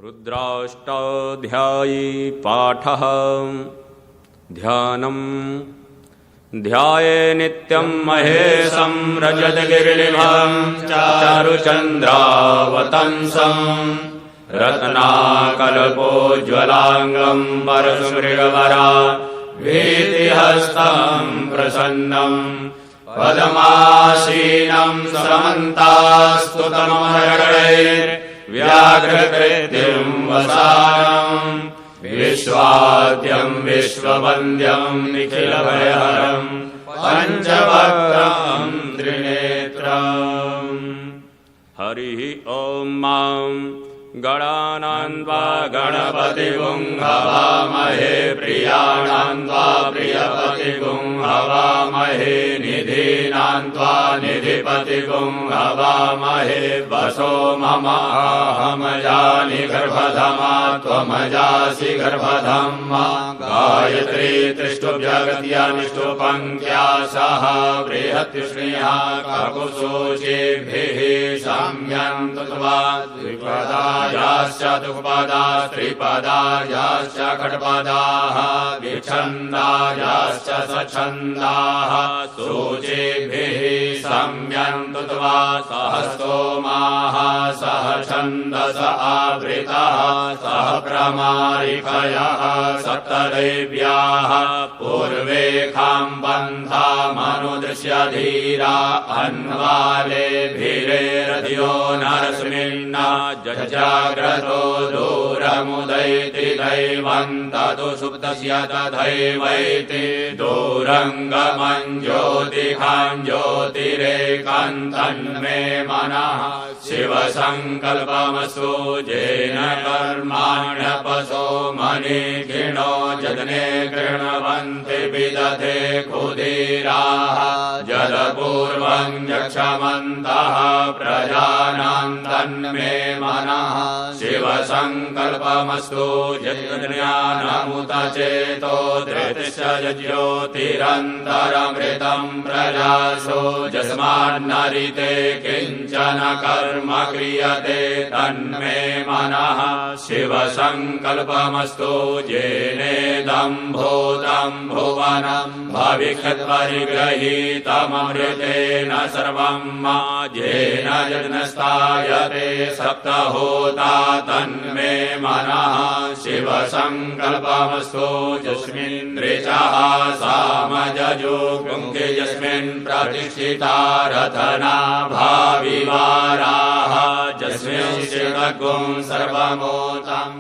रुद्राष्टाध्यायी पाठः। ध्यानम् ध्याये नित्यं महेशं रजतगिरिनिभं चारुचन्द्रावतंसं रत्नाकल्पोज्ज्वलाङ्गं परशुमृगवरा भीतिहस्तं प्रसन्नं पद्मासीनं समन्तास्तुतमहरैर्व्याघ्रकृतिं वसानं विश्वाद्यं विश्ववन्द्यं निखिलभयहरं पञ्चवक्त्रं त्रिनेत्रम्। हरिः ॐ मां गणानान्वा गणपतिगुं हवामहे प्रियाणान्वा प्रियपतिगुं हवामहे निधीनान्वा निधिपतिगुं हवामहे वसो मम अहमजानि गर्भधमा त्वमजासि गर्भधम्मा गायत्री त्रिष्टुभ्यगत्यानिष्टुपङ्क्त्या सह बृहत्युष्णिया काकुशोचेभिः साम्यन्तु त्वा द्विपदायाश्च दुःपदाः त्रिपदायाश्च खट्पदाः विच्छन्दायाश्च सच्छन्दाः सूचेभिः साम्यन्तु त्वा सह स्तोमाः सह छन्दस आवृतः सह प्रमारिकयः सप्तदेव्याः पूर्वेखां बन्धामनुदृश्य धीरा अन्वालेभिरेरधियो नरस्मिन्ना जजाग्रतो दूरमुदैति दैवं तदु सुप्तस्य तथैवैति दूरङ्गमं ज्योतिखां ज्योतिरेकान्तन्मे मनः शिवसङ्कल्पमस्तु येन कर्माण्यपसो मनीषिणो जदने कृण्वन्ति विदधे कुदीराः जलपूर्वं यक्षमन्तः प्रजानां तन्मे मनः शिवसङ्कल्पमस्तु यज्ञानमुत चेतो धृतिश्च ज्योतिरन्तरमृतं प्रजासो यस्मान्नरिते किञ्चन कर्म क्रियते तन्मे मनः शिवसङ्कल्पमस्तु येनेदं भूतं भुवनं भविष्यत्परिगृहीतममृतेन सर्वं येन यज्ञस्तायते सप्तहोता तन्मे मनः शिवसङ्कल्पमस्तु यस्मिन् ऋचः सामजजुगुंहि यस्मिन् प्रतिष्ठिता रथना भाविवाराः यस्मिन् शिवगुं सर्वमोतं